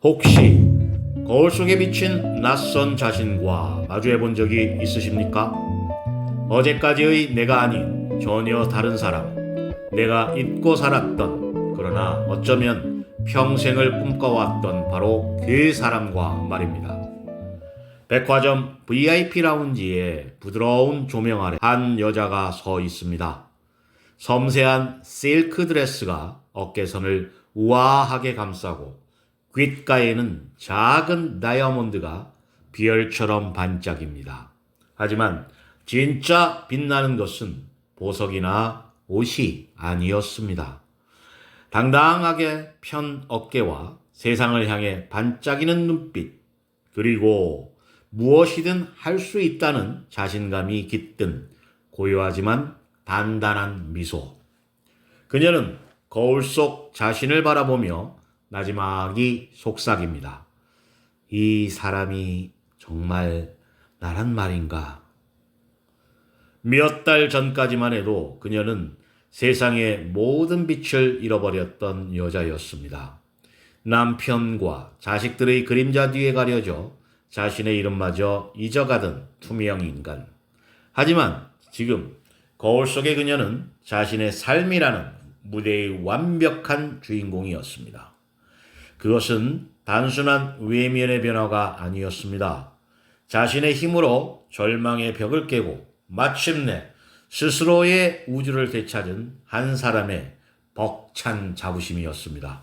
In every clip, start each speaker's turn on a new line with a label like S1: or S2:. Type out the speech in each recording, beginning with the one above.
S1: 혹시 거울 속에 비친 낯선 자신과 마주해 본 적이 있으십니까? 어제까지의 내가 아닌 전혀 다른 사람, 내가 잊고 살았던, 그러나 어쩌면 평생을 꿈꿔왔던 바로 그 사람과 말입니다. 백화점 VIP 라운지에 부드러운 조명 아래 한 여자가 서 있습니다. 섬세한 실크 드레스가 어깨선을 우아하게 감싸고 귓가에는 작은 다이아몬드가 비열처럼 반짝입니다. 하지만 진짜 빛나는 것은 보석이나 옷이 아니었습니다. 당당하게 편 어깨와 세상을 향해 반짝이는 눈빛, 그리고 무엇이든 할 수 있다는 자신감이 깃든 고요하지만 단단한 미소. 그녀는 거울 속 자신을 바라보며 나지막이 속삭입니다. 이 사람이 정말 나란 말인가? 몇 달 전까지만 해도 그녀는 세상의 모든 빛을 잃어버렸던 여자였습니다. 남편과 자식들의 그림자 뒤에 가려져 자신의 이름마저 잊어가던 투명 인간. 하지만 지금 거울 속의 그녀는 자신의 삶이라는 무대의 완벽한 주인공이었습니다. 그것은 단순한 외면의 변화가 아니었습니다. 자신의 힘으로 절망의 벽을 깨고 마침내 스스로의 우주를 되찾은 한 사람의 벅찬 자부심이었습니다.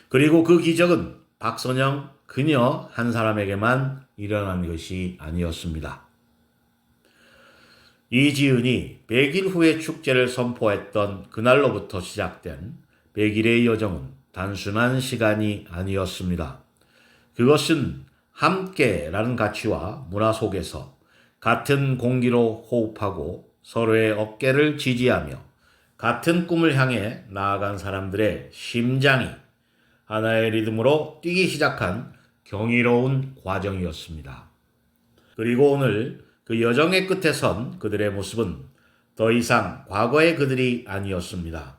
S1: 그리고 그 기적은 박선영 그녀 한 사람에게만 일어난 것이 아니었습니다. 이지은이 100일 후의 축제를 선포했던 그날로부터 시작된 100일의 여정은 단순한 시간이 아니었습니다. 그것은 함께라는 가치와 문화 속에서 같은 공기로 호흡하고 서로의 어깨를 지지하며 같은 꿈을 향해 나아간 사람들의 심장이 하나의 리듬으로 뛰기 시작한 경이로운 과정이었습니다. 그리고 오늘 그 여정의 끝에 선 그들의 모습은 더 이상 과거의 그들이 아니었습니다.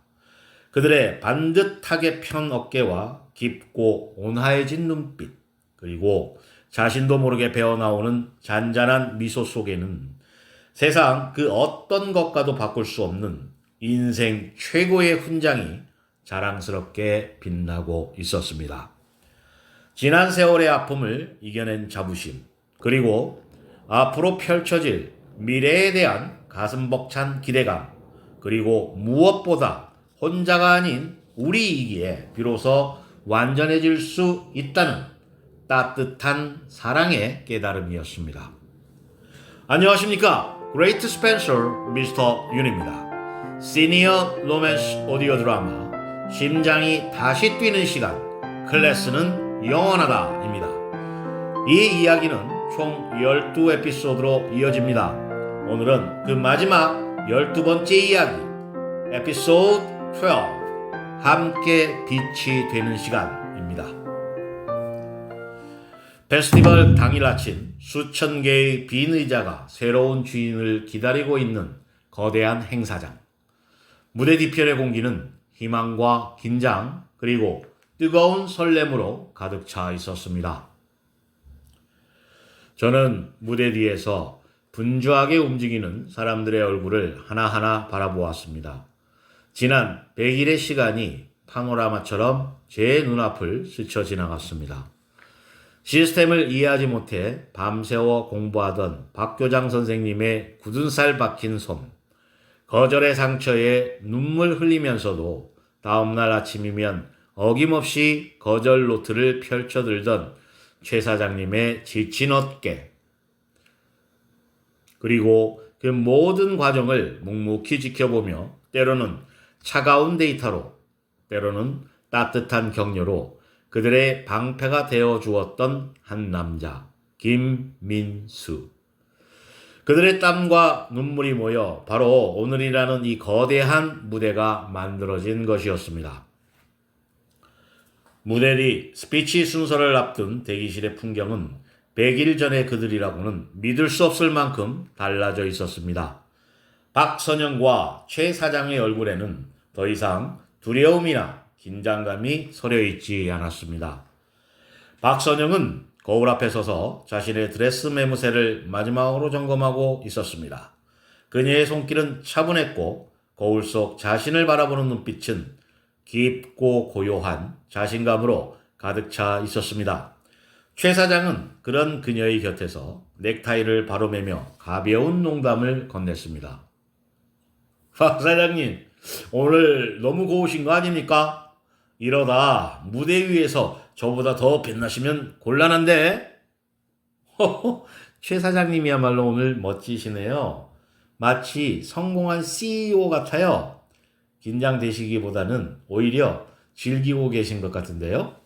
S1: 그들의 반듯하게 편 어깨와 깊고 온화해진 눈빛, 그리고 자신도 모르게 배어나오는 잔잔한 미소 속에는 세상 그 어떤 것과도 바꿀 수 없는 인생 최고의 훈장이 자랑스럽게 빛나고 있었습니다. 지난 세월의 아픔을 이겨낸 자부심, 그리고 앞으로 펼쳐질 미래에 대한 가슴 벅찬 기대감, 그리고 무엇보다 혼자가 아닌 우리이기에 비로소 완전해질 수 있다는 따뜻한 사랑의 깨달음이었습니다. 안녕하십니까? 그레이트 스펜서 미스터 윤입니다. 시니어 로맨스 오디오 드라마 심장이 다시 뛰는 시간, 클래스는 영원하다입니다. 이 이야기는 총 12에피소드로 이어집니다. 오늘은 그 마지막 12번째 이야기, 에피소드 12, 함께 빛이 되는 시간입니다. 페스티벌 당일 아침, 수천 개의 빈 의자가 새로운 주인을 기다리고 있는 거대한 행사장. 무대 뒤편의 공기는 희망과 긴장, 그리고 뜨거운 설렘으로 가득 차 있었습니다. 저는 무대 뒤에서 분주하게 움직이는 사람들의 얼굴을 하나하나 바라보았습니다. 지난 100일의 시간이 파노라마처럼 제 눈앞을 스쳐 지나갔습니다. 시스템을 이해하지 못해 밤새워 공부하던 박교장 선생님의 굳은 살 박힌 손, 거절의 상처에 눈물 흘리면서도 다음날 아침이면 어김없이 거절 노트를 펼쳐들던 최 사장님의 지친 어깨, 그리고 그 모든 과정을 묵묵히 지켜보며 때로는 차가운 데이터로, 때로는 따뜻한 격려로 그들의 방패가 되어 주었던 한 남자, 김민수. 그들의 땀과 눈물이 모여 바로 오늘이라는 이 거대한 무대가 만들어진 것이었습니다. 무대 뒤 스피치 순서를 앞둔 대기실의 풍경은 100일 전의 그들이라고는 믿을 수 없을 만큼 달라져 있었습니다. 박선영과 최 사장의 얼굴에는 더 이상 두려움이나 긴장감이 서려 있지 않았습니다. 박선영은 거울 앞에 서서 자신의 드레스 매무새를 마지막으로 점검하고 있었습니다. 그녀의 손길은 차분했고 거울 속 자신을 바라보는 눈빛은 깊고 고요한 자신감으로 가득 차 있었습니다. 최 사장은 그런 그녀의 곁에서 넥타이를 바로매며 가벼운 농담을 건넸습니다. 박 사장님, 오늘 너무 고우신 거 아닙니까? 이러다 무대 위에서 저보다 더 빛나시면 곤란한데? 허허, 최 사장님이야말로 오늘 멋지시네요. 마치 성공한 CEO 같아요. 긴장되시기보다는 오히려 즐기고 계신 것 같은데요.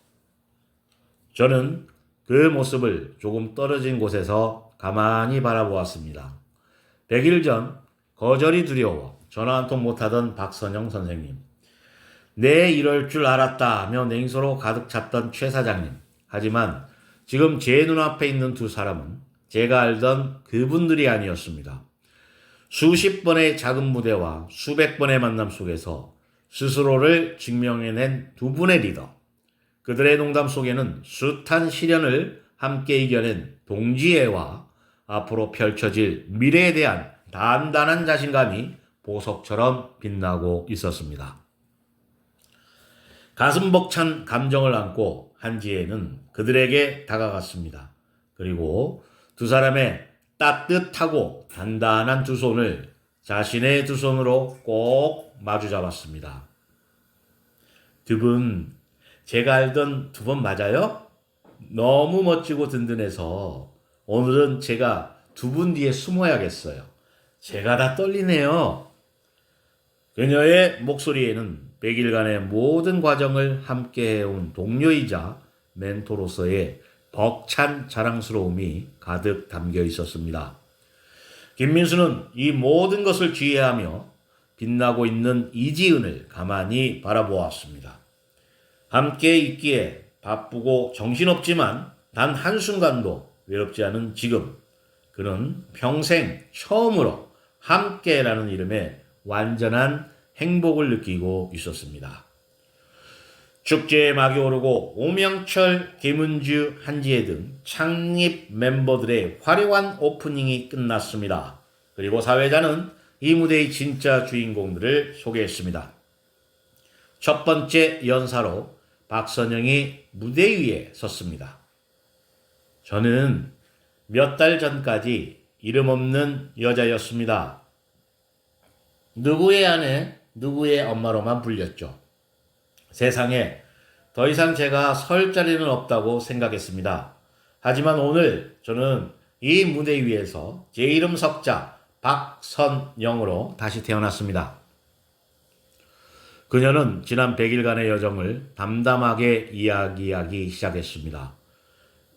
S1: 저는 그 모습을 조금 떨어진 곳에서 가만히 바라보았습니다. 100일 전 거절이 두려워 전화 한 통 못하던 박선영 선생님. 내 이럴 줄 알았다며 냉소로 가득 찼던 최 사장님. 하지만 지금 제 눈앞에 있는 두 사람은 제가 알던 그분들이 아니었습니다. 수십 번의 작은 무대와 수백 번의 만남 속에서 스스로를 증명해낸 두 분의 리더. 그들의 농담 속에는 숱한 시련을 함께 이겨낸 동지애와 앞으로 펼쳐질 미래에 대한 단단한 자신감이 보석처럼 빛나고 있었습니다. 가슴 벅찬 감정을 안고 한지혜는 그들에게 다가갔습니다. 그리고 두 사람의 따뜻하고 단단한 두 손을 자신의 두 손으로 꼭 마주 잡았습니다. 두 분, 제가 알던 두 분 맞아요? 너무 멋지고 든든해서 오늘은 제가 두 분 뒤에 숨어야겠어요. 제가 다 떨리네요. 그녀의 목소리에는 100일간의 모든 과정을 함께 해온 동료이자 멘토로서의 벅찬 자랑스러움이 가득 담겨 있었습니다. 김민수는 이 모든 것을 지혜하며 빛나고 있는 이지은을 가만히 바라보았습니다. 함께 있기에 바쁘고 정신없지만 단 한순간도 외롭지 않은 지금, 그는 평생 처음으로 함께라는 이름의 완전한 행복을 느끼고 있었습니다. 축제의 막이 오르고 오명철, 김은주, 한지혜 등 창립 멤버들의 화려한 오프닝이 끝났습니다. 그리고 사회자는 이 무대의 진짜 주인공들을 소개했습니다. 첫 번째 연사로 박선영이 무대 위에 섰습니다. 저는 몇 달 전까지 이름 없는 여자였습니다. 누구의 아내, 누구의 엄마로만 불렸죠. 세상에 더 이상 제가 설 자리는 없다고 생각했습니다. 하지만 오늘 저는 이 무대 위에서 제 이름 석자 박선영으로 다시 태어났습니다. 그녀는 지난 100일간의 여정을 담담하게 이야기하기 시작했습니다.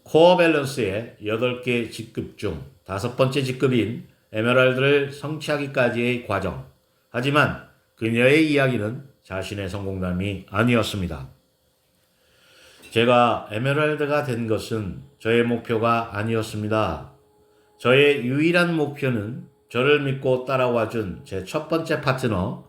S1: 코어 밸런스의 8개 직급 중 5번째 직급인 에메랄드를 성취하기까지의 과정. 하지만 그녀의 이야기는 자신의 성공담이 아니었습니다. 제가 에메랄드가 된 것은 저의 목표가 아니었습니다. 저의 유일한 목표는 저를 믿고 따라와준 제 첫 번째 파트너,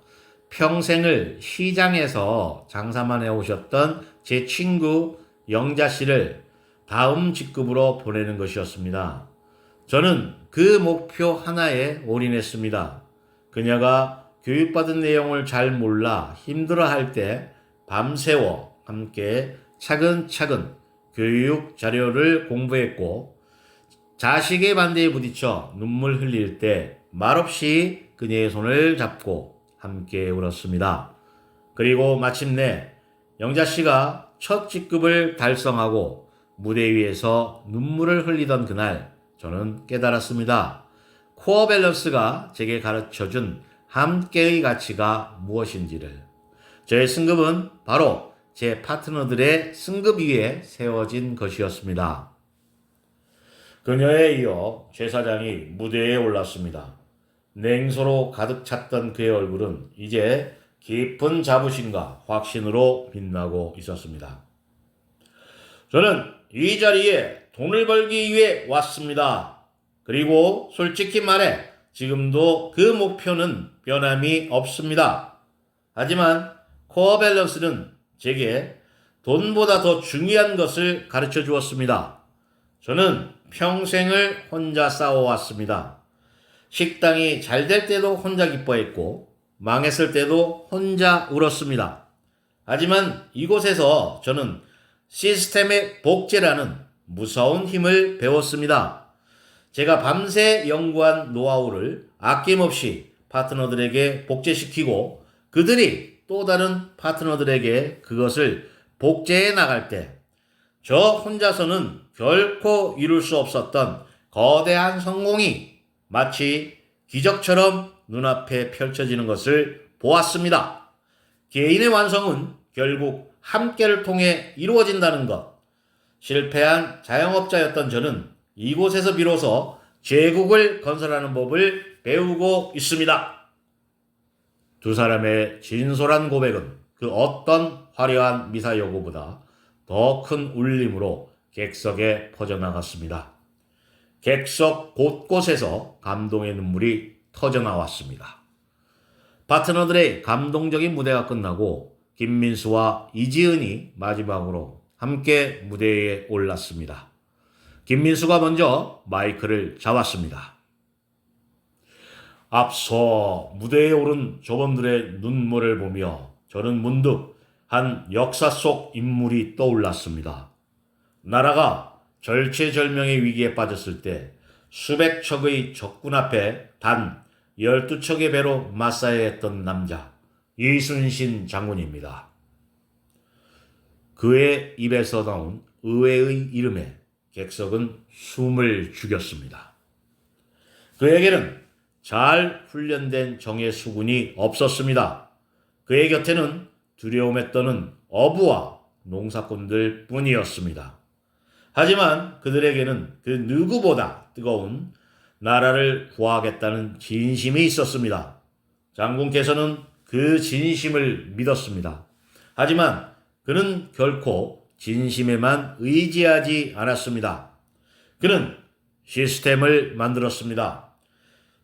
S1: 평생을 시장에서 장사만 해오셨던 제 친구 영자 씨를 다음 직급으로 보내는 것이었습니다. 저는 그 목표 하나에 올인했습니다. 그녀가 교육받은 내용을 잘 몰라 힘들어할 때 밤새워 함께 차근차근 교육 자료를 공부했고, 자식의 반대에 부딪혀 눈물 흘릴 때 말없이 그녀의 손을 잡고 함께 울었습니다. 그리고 마침내 영자씨가 첫 직급을 달성하고 무대 위에서 눈물을 흘리던 그날, 저는 깨달았습니다. 코어 밸런스가 제게 가르쳐준 함께의 가치가 무엇인지를. 저의 승급은 바로 제 파트너들의 승급 위에 세워진 것이었습니다. 그녀에 이어 최 사장이 무대에 올랐습니다. 냉소로 가득 찼던 그의 얼굴은 이제 깊은 자부심과 확신으로 빛나고 있었습니다. 저는 이 자리에 돈을 벌기 위해 왔습니다. 그리고 솔직히 말해 지금도 그 목표는 변함이 없습니다. 하지만 코어 밸런스는 제게 돈보다 더 중요한 것을 가르쳐 주었습니다. 저는 평생을 혼자 싸워왔습니다. 식당이 잘 될 때도 혼자 기뻐했고 망했을 때도 혼자 울었습니다. 하지만 이곳에서 저는 시스템의 복제라는 무서운 힘을 배웠습니다. 제가 밤새 연구한 노하우를 아낌없이 파트너들에게 복제시키고 그들이 또 다른 파트너들에게 그것을 복제해 나갈 때 저 혼자서는 결코 이룰 수 없었던 거대한 성공이 마치 기적처럼 눈앞에 펼쳐지는 것을 보았습니다. 개인의 완성은 결국 함께를 통해 이루어진다는 것. 실패한 자영업자였던 저는 이곳에서 비로소 제국을 건설하는 법을 배우고 있습니다. 두 사람의 진솔한 고백은 그 어떤 화려한 미사 여구보다 더 큰 울림으로 객석에 퍼져나갔습니다. 객석 곳곳에서 감동의 눈물이 터져나왔습니다. 파트너들의 감동적인 무대가 끝나고 김민수와 이지은이 마지막으로 함께 무대에 올랐습니다. 김민수가 먼저 마이크를 잡았습니다. 앞서 무대에 오른 저분들의 눈물을 보며 저는 문득 한 역사 속 인물이 떠올랐습니다. 나라가 절체절명의 위기에 빠졌을 때 수백 척의 적군 앞에 단 12척의 배로 맞서야 했던 남자 이순신 장군입니다. 그의 입에서 나온 의외의 이름에 객석은 숨을 죽였습니다. 그에게는 잘 훈련된 정예 수군이 없었습니다. 그의 곁에는 두려움에 떠는 어부와 농사꾼들 뿐이었습니다. 하지만 그들에게는 그 누구보다 뜨거운 나라를 구하겠다는 진심이 있었습니다. 장군께서는 그 진심을 믿었습니다. 하지만 그는 결코 진심에만 의지하지 않았습니다. 그는 시스템을 만들었습니다.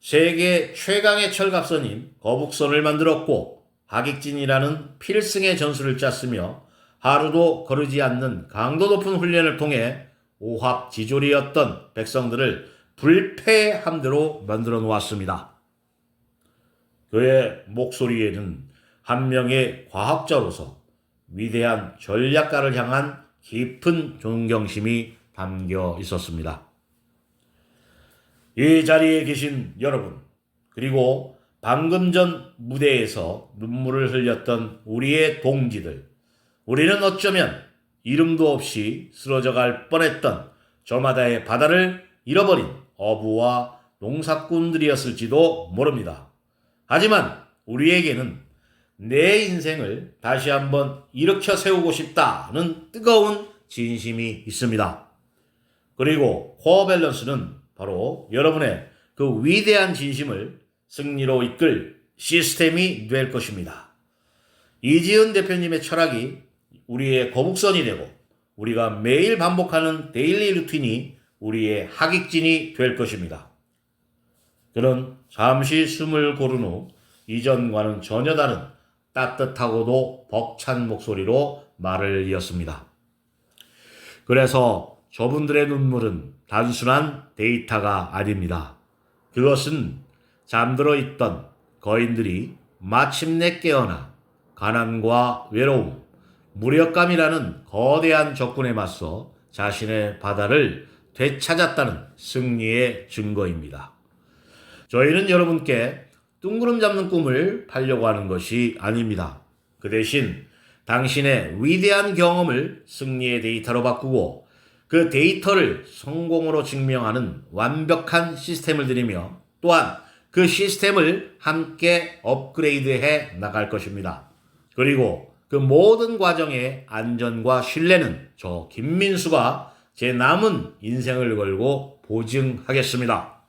S1: 세계 최강의 철갑선인 거북선을 만들었고 하객진이라는 필승의 전술을 짰으며 하루도 거르지 않는 강도 높은 훈련을 통해 오합지졸이었던 백성들을 불패함대로 만들어 놓았습니다. 그의 목소리에는 한 명의 과학자로서 위대한 전략가를 향한 깊은 존경심이 담겨 있었습니다. 이 자리에 계신 여러분, 그리고 방금 전 무대에서 눈물을 흘렸던 우리의 동지들, 우리는 어쩌면 이름도 없이 쓰러져 갈 뻔했던 저마다의 바다를 잃어버린 어부와 농사꾼들이었을지도 모릅니다. 하지만 우리에게는 내 인생을 다시 한번 일으켜 세우고 싶다는 뜨거운 진심이 있습니다. 그리고 코어 밸런스는 바로 여러분의 그 위대한 진심을 승리로 이끌 시스템이 될 것입니다. 이지은 대표님의 철학이 우리의 거북선이 되고 우리가 매일 반복하는 데일리 루틴이 우리의 하객진이 될 것입니다. 그는 잠시 숨을 고른 후 이전과는 전혀 다른 따뜻하고도 벅찬 목소리로 말을 이었습니다. 그래서 저분들의 눈물은 단순한 데이터가 아닙니다. 그것은 잠들어 있던 거인들이 마침내 깨어나 가난과 외로움, 무력감이라는 거대한 적군에 맞서 자신의 바다를 되찾았다는 승리의 증거입니다. 저희는 여러분께 둥구름 잡는 꿈을 팔려고 하는 것이 아닙니다. 그 대신 당신의 위대한 경험을 승리의 데이터로 바꾸고 그 데이터를 성공으로 증명하는 완벽한 시스템을 드리며 또한 그 시스템을 함께 업그레이드해 나갈 것입니다. 그리고 그 모든 과정의 안전과 신뢰는 저 김민수가 제 남은 인생을 걸고 보증하겠습니다.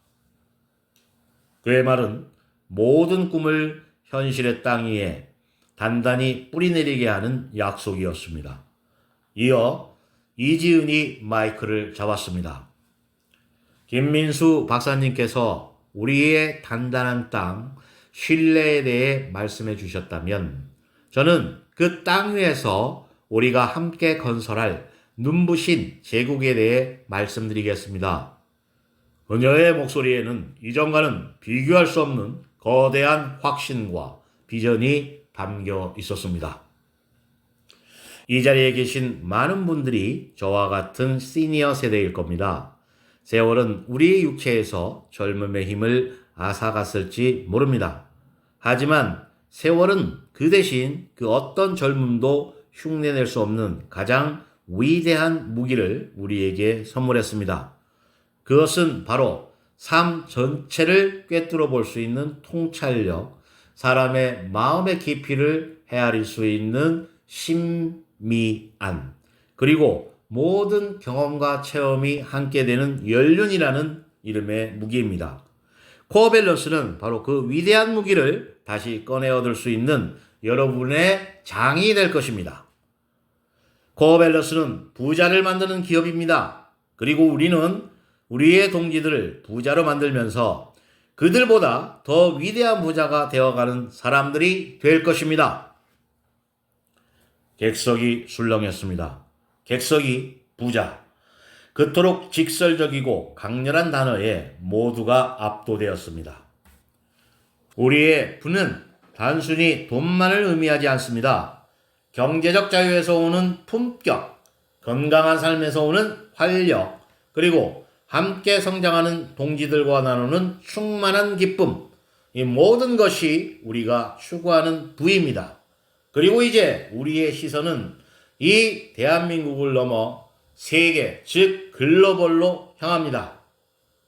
S1: 그의 말은 모든 꿈을 현실의 땅 위에 단단히 뿌리내리게 하는 약속이었습니다. 이어 이지은이 마이크를 잡았습니다. 김민수 박사님께서 우리의 단단한 땅, 신뢰에 대해 말씀해 주셨다면 저는 그 땅 위에서 우리가 함께 건설할 눈부신 제국에 대해 말씀드리겠습니다. 그녀의 목소리에는 이전과는 비교할 수 없는 거대한 확신과 비전이 담겨 있었습니다. 이 자리에 계신 많은 분들이 저와 같은 시니어 세대일 겁니다. 세월은 우리의 육체에서 젊음의 힘을 앗아갔을지 모릅니다. 하지만 세월은 그 대신 그 어떤 젊음도 흉내낼 수 없는 가장 위대한 무기를 우리에게 선물했습니다. 그것은 바로 삶 전체를 꿰뚫어 볼 수 있는 통찰력, 사람의 마음의 깊이를 헤아릴 수 있는 심미안, 그리고 모든 경험과 체험이 함께 되는 연륜이라는 이름의 무기입니다. 코어 밸런스는 바로 그 위대한 무기를 다시 꺼내 얻을 수 있는 여러분의 장이 될 것입니다. 코어 밸런스는 부자를 만드는 기업입니다. 그리고 우리는 우리의 동지들을 부자로 만들면서 그들보다 더 위대한 부자가 되어가는 사람들이 될 것입니다. 객석이 술렁였습니다. 객석이 부자. 그토록 직설적이고 강렬한 단어에 모두가 압도되었습니다. 우리의 부는 단순히 돈만을 의미하지 않습니다. 경제적 자유에서 오는 품격, 건강한 삶에서 오는 활력, 그리고 함께 성장하는 동지들과 나누는 충만한 기쁨, 이 모든 것이 우리가 추구하는 부입니다. 그리고 이제 우리의 시선은 이 대한민국을 넘어 세계, 즉 글로벌로 향합니다.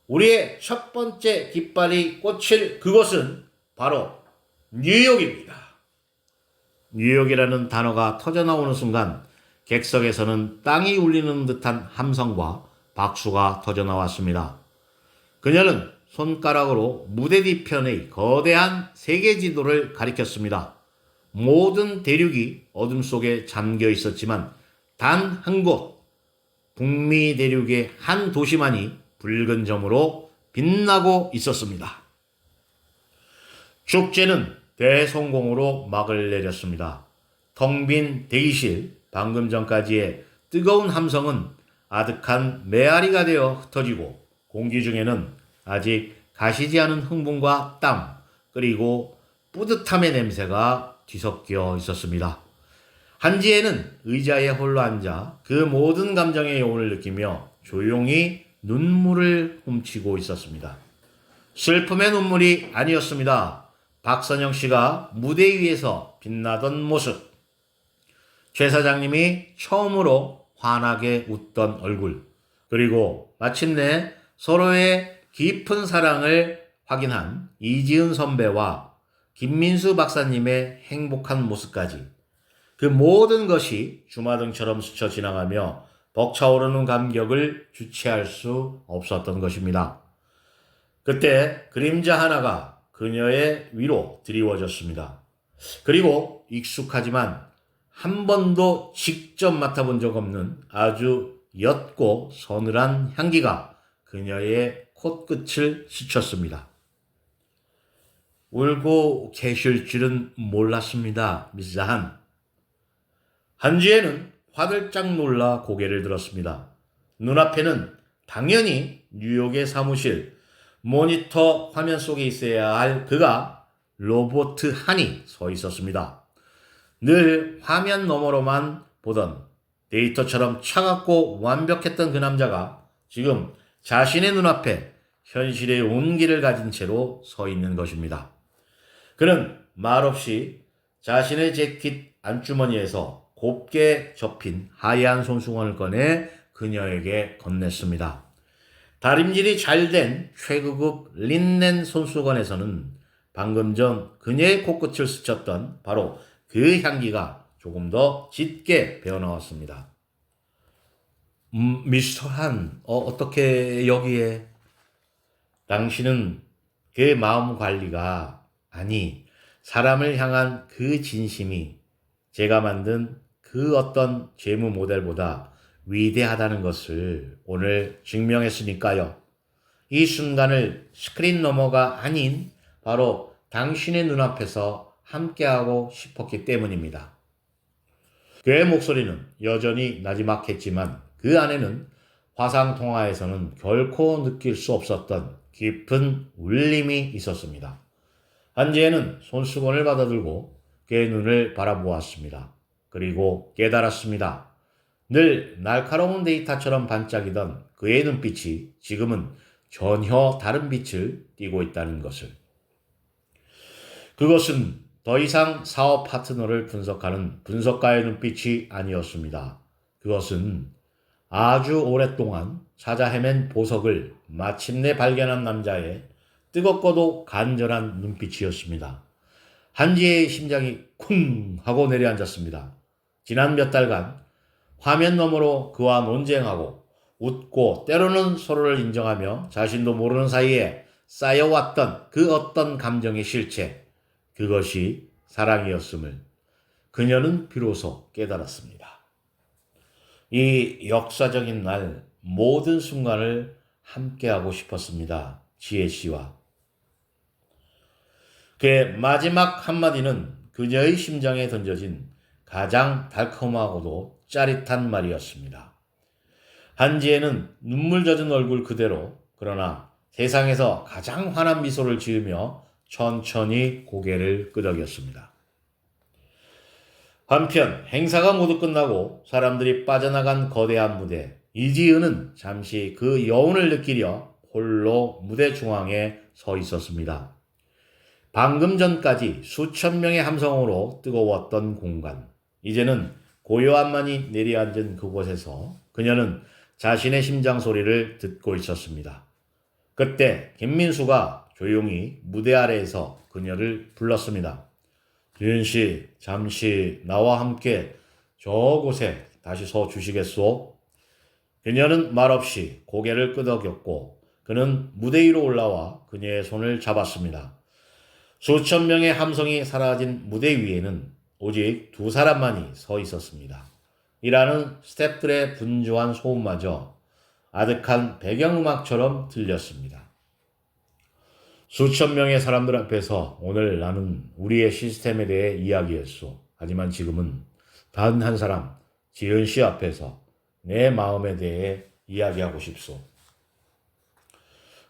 S1: 우리의 첫 번째 깃발이 꽂힐 그곳은 바로 뉴욕입니다. 뉴욕이라는 단어가 터져나오는 순간 객석에서는 땅이 울리는 듯한 함성과 박수가 터져나왔습니다. 그녀는 손가락으로 무대 뒤편의 거대한 세계 지도를 가리켰습니다. 모든 대륙이 어둠 속에 잠겨 있었지만 단 한 곳, 북미 대륙의 한 도시만이 붉은 점으로 빛나고 있었습니다. 축제는 대성공으로 막을 내렸습니다. 텅 빈 대기실, 방금 전까지의 뜨거운 함성은 아득한 메아리가 되어 흩어지고 공기 중에는 아직 가시지 않은 흥분과 땀, 그리고 뿌듯함의 냄새가 뒤섞여 있었습니다. 한지혜는 의자에 홀로 앉아 그 모든 감정의 여운을 느끼며 조용히 눈물을 훔치고 있었습니다. 슬픔의 눈물이 아니었습니다. 박선영 씨가 무대 위에서 빛나던 모습. 최 사장님이 처음으로 환하게 웃던 얼굴. 그리고 마침내 서로의 깊은 사랑을 확인한 이지은 선배와 김민수 박사님의 행복한 모습까지. 그 모든 것이 주마등처럼 스쳐 지나가며 벅차오르는 감격을 주체할 수 없었던 것입니다. 그때 그림자 하나가 그녀의 위로 드리워졌습니다. 그리고 익숙하지만 한 번도 직접 맡아본 적 없는 아주 옅고 서늘한 향기가 그녀의 콧끝을 스쳤습니다. 울고 계실 줄은 몰랐습니다, 미스 한. 한지혜는 화들짝 놀라 고개를 들었습니다. 눈앞에는 당연히 뉴욕의 사무실, 모니터 화면 속에 있어야 할 그가 로버트 한이 서 있었습니다. 늘 화면 너머로만 보던 데이터처럼 차갑고 완벽했던 그 남자가 지금 자신의 눈앞에 현실의 온기를 가진 채로 서 있는 것입니다. 그는 말없이 자신의 재킷 안주머니에서 곱게 접힌 하얀 손수건을 꺼내 그녀에게 건넸습니다. 다림질이 잘된 최고급 린넨 손수건에서는 방금 전 그녀의 코끝을 스쳤던 바로 그 향기가 조금 더 짙게 배어나왔습니다. 미스터 한, 어떻게 여기에? 당신은 그 마음 관리가, 아니, 사람을 향한 그 진심이 제가 만든 그 어떤 재무 모델보다 위대하다는 것을 오늘 증명했으니까요. 이 순간을 스크린 너머가 아닌 바로 당신의 눈앞에서 함께하고 싶었기 때문입니다. 그의 목소리는 여전히 나지막했지만 그 안에는 화상통화에서는 결코 느낄 수 없었던 깊은 울림이 있었습니다. 한지혜는 손수건을 받아들고 그의 눈을 바라보았습니다. 그리고 깨달았습니다. 늘 날카로운 데이터처럼 반짝이던 그의 눈빛이 지금은 전혀 다른 빛을 띠고 있다는 것을. 그것은 더 이상 사업 파트너를 분석하는 분석가의 눈빛이 아니었습니다. 그것은 아주 오랫동안 찾아 헤맨 보석을 마침내 발견한 남자의 뜨겁고도 간절한 눈빛이었습니다. 한지혜의 심장이 쿵 하고 내려앉았습니다. 지난 몇 달간 화면 너머로 그와 논쟁하고 웃고 때로는 서로를 인정하며 자신도 모르는 사이에 쌓여왔던 그 어떤 감정의 실체, 그것이 사랑이었음을 그녀는 비로소 깨달았습니다. 이 역사적인 날 모든 순간을 함께하고 싶었습니다. 지혜 씨와. 그의 마지막 한마디는 그녀의 심장에 던져진 가장 달콤하고도 짜릿한 말이었습니다. 한지혜는 눈물 젖은 얼굴 그대로 그러나 세상에서 가장 환한 미소를 지으며 천천히 고개를 끄덕였습니다. 한편 행사가 모두 끝나고 사람들이 빠져나간 거대한 무대, 이지은은 잠시 그 여운을 느끼려 홀로 무대 중앙에 서 있었습니다. 방금 전까지 수천 명의 함성으로 뜨거웠던 공간, 이제는 고요함만이 내려앉은 그곳에서 그녀는 자신의 심장 소리를 듣고 있었습니다. 그때 김민수가 조용히 무대 아래에서 그녀를 불렀습니다. 지은 씨, 잠시 나와 함께 저곳에 다시 서 주시겠소? 그녀는 말없이 고개를 끄덕였고 그는 무대 위로 올라와 그녀의 손을 잡았습니다. 수천 명의 함성이 사라진 무대 위에는 오직 두 사람만이 서 있었습니다. 일하는 스태프들의 분주한 소음마저 아득한 배경음악처럼 들렸습니다. 수천 명의 사람들 앞에서 오늘 나는 우리의 시스템에 대해 이야기했소. 하지만 지금은 단 한 사람, 지은 씨 앞에서 내 마음에 대해 이야기하고 싶소.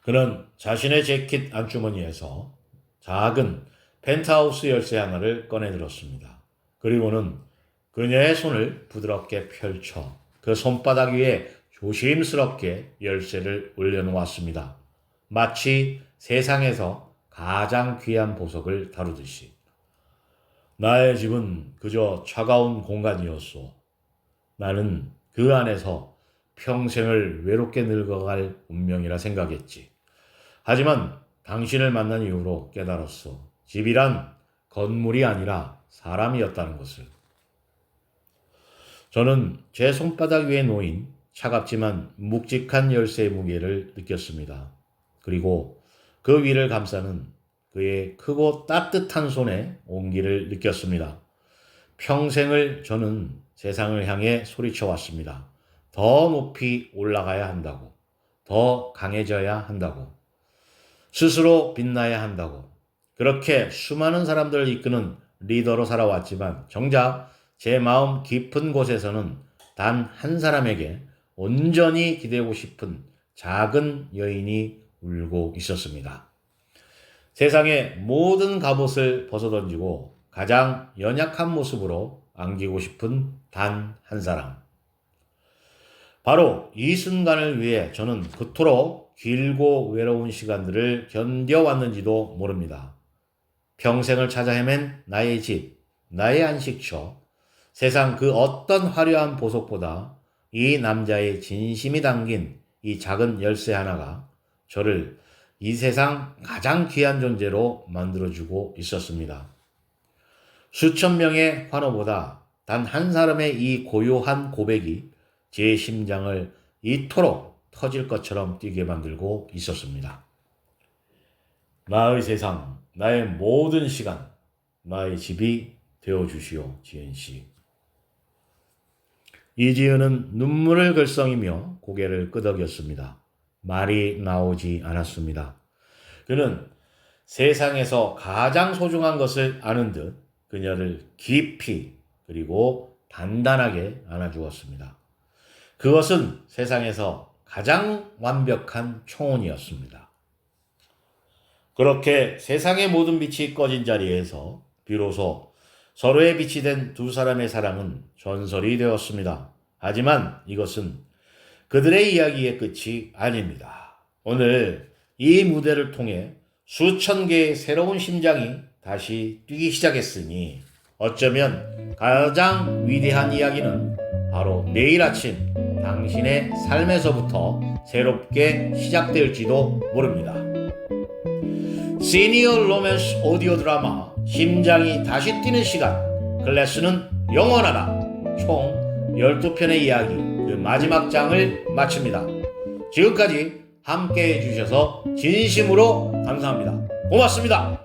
S1: 그는 자신의 재킷 안주머니에서 작은 펜트하우스 열쇠 하나를 꺼내 들었습니다. 그리고는 그녀의 손을 부드럽게 펼쳐 그 손바닥 위에 조심스럽게 열쇠를 올려놓았습니다. 마치 세상에서 가장 귀한 보석을 다루듯이. 나의 집은 그저 차가운 공간이었소. 나는 그 안에서 평생을 외롭게 늙어갈 운명이라 생각했지. 하지만 당신을 만난 이후로 깨달았소. 집이란 건물이 아니라 사람이었다는 것을. 저는 제 손바닥 위에 놓인 차갑지만 묵직한 열쇠의 무게를 느꼈습니다. 그리고 그 위를 감싸는 그의 크고 따뜻한 손의 온기를 느꼈습니다. 평생을 저는 세상을 향해 소리쳐 왔습니다. 더 높이 올라가야 한다고. 더 강해져야 한다고. 스스로 빛나야 한다고. 그렇게 수많은 사람들을 이끄는 리더로 살아왔지만 정작 제 마음 깊은 곳에서는 단 한 사람에게 온전히 기대고 싶은 작은 여인이 울고 있었습니다. 세상의 모든 갑옷을 벗어던지고 가장 연약한 모습으로 안기고 싶은 단 한 사람. 바로 이 순간을 위해 저는 그토록 길고 외로운 시간들을 견뎌왔는지도 모릅니다. 평생을 찾아 헤맨 나의 집, 나의 안식처, 세상 그 어떤 화려한 보석보다 이 남자의 진심이 담긴 이 작은 열쇠 하나가 저를 이 세상 가장 귀한 존재로 만들어주고 있었습니다. 수천 명의 환호보다 단 한 사람의 이 고요한 고백이 제 심장을 이토록 터질 것처럼 뛰게 만들고 있었습니다. 나의 세상, 나의 모든 시간, 나의 집이 되어주시오, 지은씨. 이지은은 눈물을 글썽이며 고개를 끄덕였습니다. 말이 나오지 않았습니다. 그는 세상에서 가장 소중한 것을 아는 듯 그녀를 깊이 그리고 단단하게 안아주었습니다. 그것은 세상에서 가장 완벽한 초혼이었습니다. 그렇게 세상의 모든 빛이 꺼진 자리에서 비로소 서로의 빛이 된 두 사람의 사랑은 전설이 되었습니다. 하지만 이것은 그들의 이야기의 끝이 아닙니다. 오늘 이 무대를 통해 수천 개의 새로운 심장이 다시 뛰기 시작했으니 어쩌면 가장 위대한 이야기는 바로 내일 아침 당신의 삶에서부터 새롭게 시작될지도 모릅니다. 시니어 로맨스 오디오 드라마 심장이 다시 뛰는 시간, 클래스는 영원하다. 총 12편의 이야기 그 마지막 장을 마칩니다. 지금까지 함께 해주셔서 진심으로 감사합니다. 고맙습니다.